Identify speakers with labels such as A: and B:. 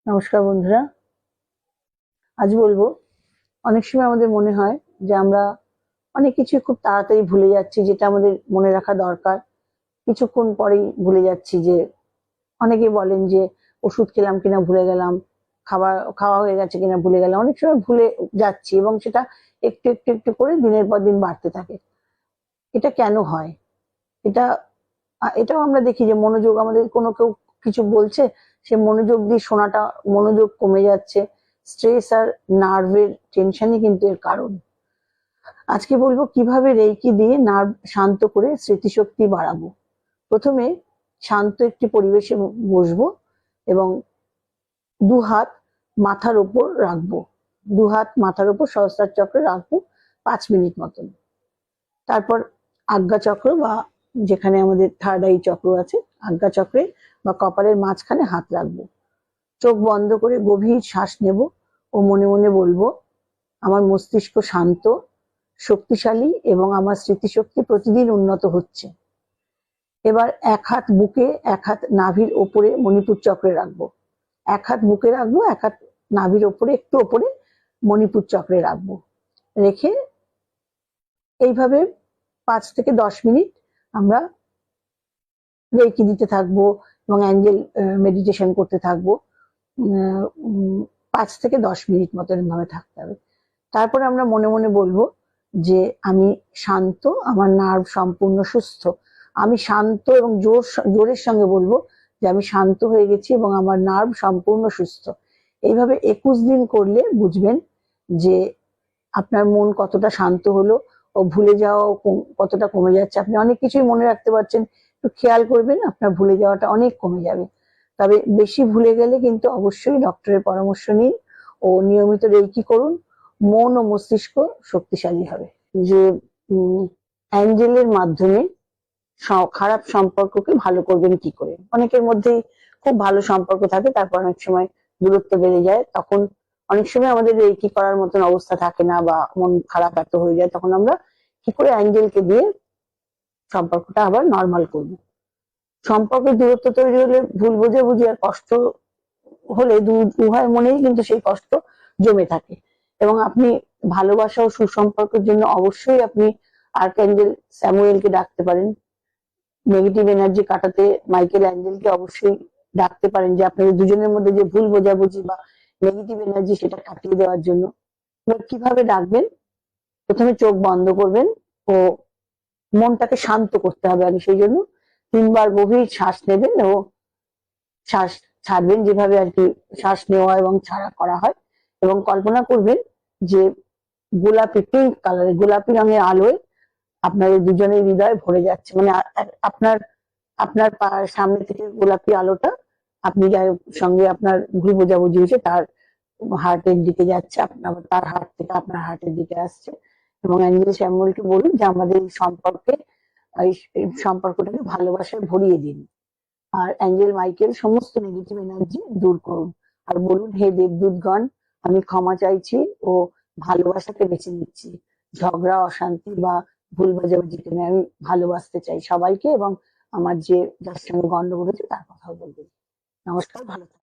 A: নমস্কার বন্ধুরা, আজ বলবো অনেক সময় আমাদের মনে হয় যে আমরা অনেক কিছু খুব তাড়াতাড়ি ভুলে যাচ্ছি, যেটা আমাদের মনে রাখা দরকার কিছুক্ষণ পরেই ভুলে যাচ্ছি। যে অনেকে বলেন যে ওষুধ খেলাম কিনা ভুলে গেলাম, খাবার খাওয়া হয়ে গেছে কিনা ভুলে গেলাম, অনেক সময় ভুলে যাচ্ছি এবং সেটা একটু একটু একটু করে দিনের পর দিন বাড়তে থাকে। এটা কেন হয়? এটা এটাও আমরা দেখি যে মনোযোগ, আমাদের কোনো কেউ কিছু বলছে, সে মনোযোগ দিয়ে শোনাটা, মনোযোগ কমে যাচ্ছে। স্ট্রেস আর নার্ভের টেনশনই কিন্তু এর কারণ। আজকে বলবো কিভাবে রেইকি দিয়ে নার্ভ শান্ত করে স্মৃতিশক্তি বাড়াবো। প্রথমে শান্ত একটি পরিবেশে বসবো এবং দু হাত মাথার ওপর রাখবো। দু হাত মাথার ওপর সহস্রার চক্রে রাখবো 5 মিনিট মতন। তারপর আজ্ঞা চক্র বা যেখানে আমাদের থার্ড আই চক্র আছে, আজ্ঞা চক্রে বা কপালের মাঝখানে হাত রাখবো। চোখ বন্ধ করে গভীর শ্বাস নেব ও মনে মনে বলবো, আমার মস্তিষ্ক শান্ত, শক্তিশালী এবং আমার স্মৃতিশক্তি প্রতিদিন উন্নত হচ্ছে। এবার এক হাত বুকে, এক হাত নাভির ওপরে মণিপুর চক্রে রাখবো। এক হাত বুকে রাখবো, এক হাত নাভির ওপরে, একটু ওপরে মণিপুর চক্রে রাখবো। রেখে এইভাবে 5 থেকে 10 মিনিট আমরা রেকি দিতে থাকবো এবং অ্যাঞ্জেল মেডিটেশন করতে থাকবো। 5 থেকে 10 মিনিট মতন ভাবে থাকতে হবে। তারপরে আমরা মনে মনে বলবো যে আমি শান্ত, আমার নার্ভ সম্পূর্ণ সুস্থ। আমি শান্ত এবং জোরের সঙ্গে বলবো যে আমি শান্ত হয়ে গেছি এবং আমার নার্ভ সম্পূর্ণ সুস্থ। এইভাবে 21 দিন করলে বুঝবেন যে আপনার মন কতটা শান্ত হলো ও ভুলে যাওয়া কতটা কমে যাচ্ছে। আপনি অনেক কিছুই মনে রাখতে পারছেন, একটু খেয়াল করবেন, আপনার ভুলে যাওয়াটা অনেক কমে যাবে। তবে বেশি ভুলে গেলে কিন্তু অবশ্যই ডক্টরের পরামর্শ নিন ও নিয়মিত রেকি করুন। মন ও মস্তিষ্ক শক্তিশালী হবে। যে অ্যাঞ্জেলের মাধ্যমে খারাপ সম্পর্ককে ভালো করবেন কি করে? অনেকের মধ্যেই খুব ভালো সম্পর্ক থাকে, তারপর অনেক সময় দূরত্ব বেড়ে যায়। তখন অনেক সময় আমাদের রেকি করার মতন অবস্থা থাকে না বা মন খারাপ এত হয়ে যায়, তখন আমরা কি করে অ্যাঞ্জেলকে দিয়ে সম্পর্কটা আবার নর্মাল করবো। সম্পর্কের দূরত্ব তৈরি হলে ভুল বোঝাবুঝি আর কষ্ট হলে উভয়ের মনেই কিন্তু সেই কষ্ট জমে থাকে। এবং আপনি ভালোবাসা ও সুসম্পর্কের জন্য অবশ্যই আপনি আর্কঅ্যাঞ্জেল স্যামুয়েলকে ডাকতে পারেন। নেগেটিভ এনার্জি কাটাতে মাইকেল অ্যাঞ্জেলকে অবশ্যই ডাকতে পারেন, যে আপনাদের দুজনের মধ্যে যে ভুল বোঝাবুঝি বা নেগেটিভ এনার্জি সেটা কাটিয়ে দেওয়ার জন্য। এবার কিভাবে ডাকবেন? প্রথমে চোখ বন্ধ করবেন ও মনটাকে শান্ত করতে হবে আগে। সেই জন্য 3 বার গভীর শ্বাস নেবেন ও শ্বাস ছাড়বেন, যেভাবে আর কি শ্বাস নেওয়া এবং ছাড়া করা হয়। এবং কল্পনা করবেন যে গোলাপি, পিঙ্ক কালারের গোলাপি রঙের আলোয় আপনাদের দুজনের হৃদয় ভরে যাচ্ছে। মানে আপনার আপনার সামনে থেকে গোলাপি আলোটা আপনি যার সঙ্গে আপনার ভুল বোঝাবুঝি হয়েছে তার হার্টের দিকে যাচ্ছে, আপনার তার হার্ট থেকে আপনার হার্টের দিকে আসছে। এবং অ্যাঞ্জেল স্যামুয়েলকে বলুন যে আমাদের এই সম্পর্কটাকে ভালোবাসায় ভরিয়ে দিন। আর অ্যাঞ্জেল মাইকেল সমস্ত নেগেটিভ এনার্জি দূর করুন। আর বলুন, হে দেবদূতগণ, আমি ক্ষমা চাইছি ও ভালোবাসাকে বেছে নিচ্ছি। ঝগড়া, অশান্তি বা ভুল বোঝাবুঝিকে নয়, আমি ভালোবাসতে চাই সবাইকে এবং আমার যার সঙ্গে গন্ডগোল হয়েছে তার কথাও বলবেন। নমস্কার, ভালো থাকবেন।